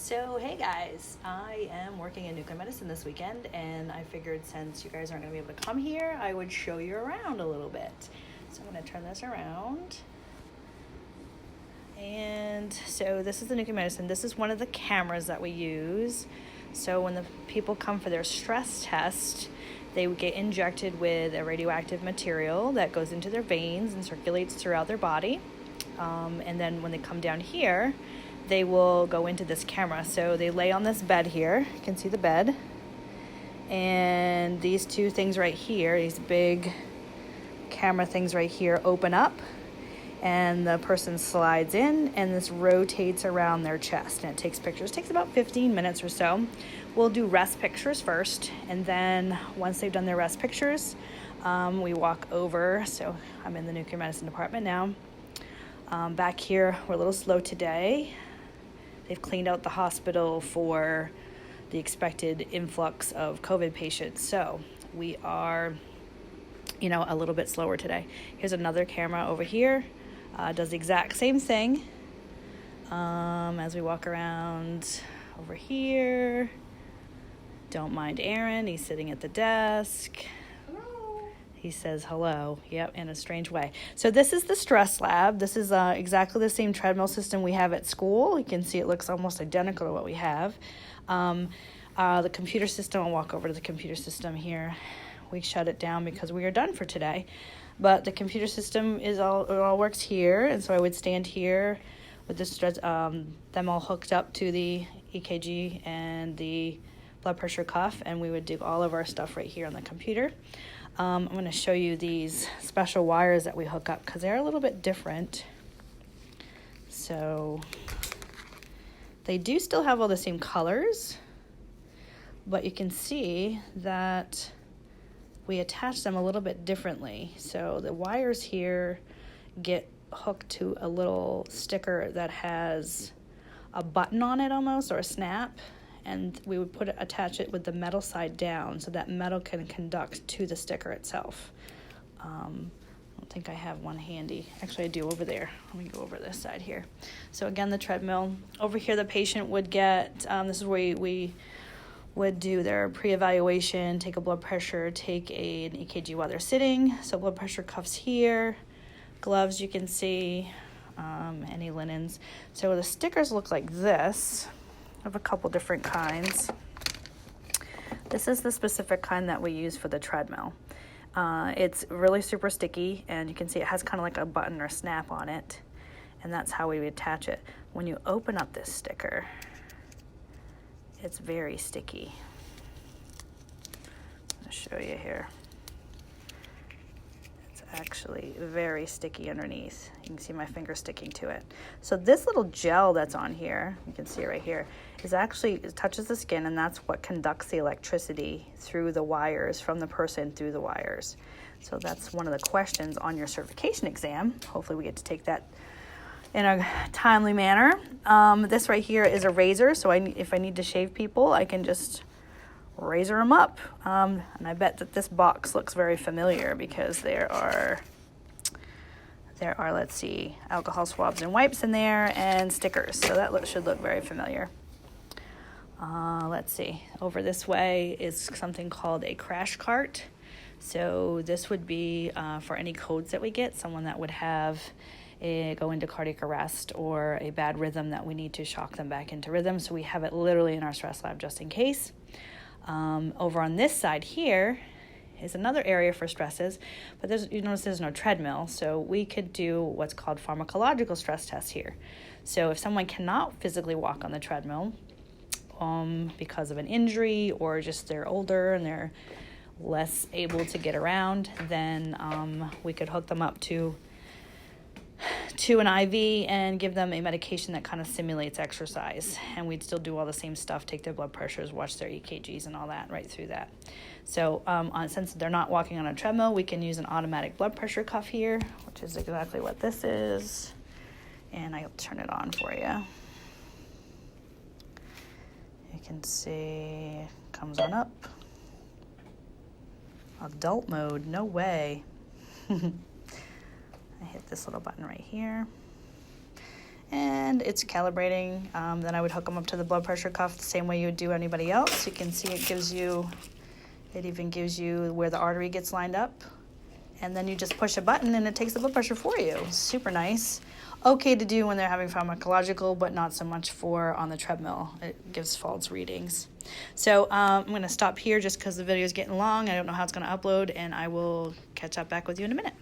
So, hey guys, I am working in nuclear medicine this weekend, and I figured since you guys aren't going to be able to come here, I would show you around a little bit. So, I'm going to turn this around. And so, this is the nuclear medicine. This is one of the cameras that we use. So, when the people come for their stress test, they would get injected with a radioactive material that goes into their veins and circulates throughout their body. And then when they come down here, they will go into this camera. So they lay on this bed here. You can see the bed. And these two things right here, these big camera things right here, open up. And the person slides in, and this rotates around their chest. And it takes pictures. It takes about 15 minutes or so. We'll do rest pictures first. And then once they've done their rest pictures, we walk over. So I'm in the nuclear medicine department now. Back here, we're a little slow today. They've cleaned out the hospital for the expected influx of COVID patients. So we are, a little bit slower today. Here's another camera over here. Does the exact same thing. As we walk around over here. Don't mind Aaron. He's sitting at the desk. He says hello, in a strange way. So this is the stress lab. This is exactly the same treadmill system we have at school. You can see it looks almost identical to what we have. The computer system, I'll walk over to the computer system here. We shut it down because we are done for today. But the computer system it all works here. And so I would stand here with them all hooked up to the EKG and the blood pressure cuff. And we would do all of our stuff right here on the computer. I'm going to show you these special wires that we hook up because they're a little bit different. So they do still have all the same colors, but you can see that we attach them a little bit differently. So the wires here get hooked to a little sticker that has a button on it almost, or a snap. And we would attach it with the metal side down so that metal can conduct to the sticker itself. I don't think I have one handy. Actually, I do over there. Let me go over this side here. So again, the treadmill. Over here, the patient would get, this is where we would do their pre-evaluation, take a blood pressure, take an EKG while they're sitting. So blood pressure cuffs here, gloves you can see, any linens. So the stickers look like this. I have a couple different kinds. This is the specific kind that we use for the treadmill. It's really super sticky, and you can see it has kind of like a button or snap on it, and that's how we attach it. When you open up this sticker, it's very sticky. I'll show you here. It's actually very sticky underneath. You can see my finger sticking to it. So this little gel that's on here, you can see it right here, it touches the skin, and that's what conducts the electricity through the wires, from the person through the wires. So that's one of the questions on your certification exam. Hopefully we get to take that in a timely manner. This right here is a razor, so if I need to shave people, I can just razor them up. And I bet that this box looks very familiar because there are, let's see, alcohol swabs and wipes in there and stickers. So that should look very familiar. Let's see. Over this way is something called a crash cart. So this would be for any codes that we get, someone that would have go into cardiac arrest or a bad rhythm that we need to shock them back into rhythm. So we have it literally in our stress lab just in case. Over on this side here is another area for stresses, but you notice there's no treadmill, so we could do what's called pharmacological stress tests here. So if someone cannot physically walk on the treadmill because of an injury, or just they're older and they're less able to get around, then we could hook them up to an IV and give them a medication that kind of simulates exercise. And we'd still do all the same stuff, take their blood pressures, watch their EKGs and all that right through that. So since they're not walking on a treadmill, we can use an automatic blood pressure cuff here, which is exactly what this is. And I'll turn it on for you. You can see it comes on up. Adult mode, no way. I hit this little button right here. and it's calibrating. Then I would hook them up to the blood pressure cuff the same way you would do anybody else. You can see it even gives you where the artery gets lined up. And then you just push a button and it takes the blood pressure for you. Super nice. Okay to do when they're having pharmacological, but not so much for on the treadmill. It gives false readings. So I'm going to stop here just because the video is getting long. I don't know how it's going to upload, and I will catch up back with you in a minute.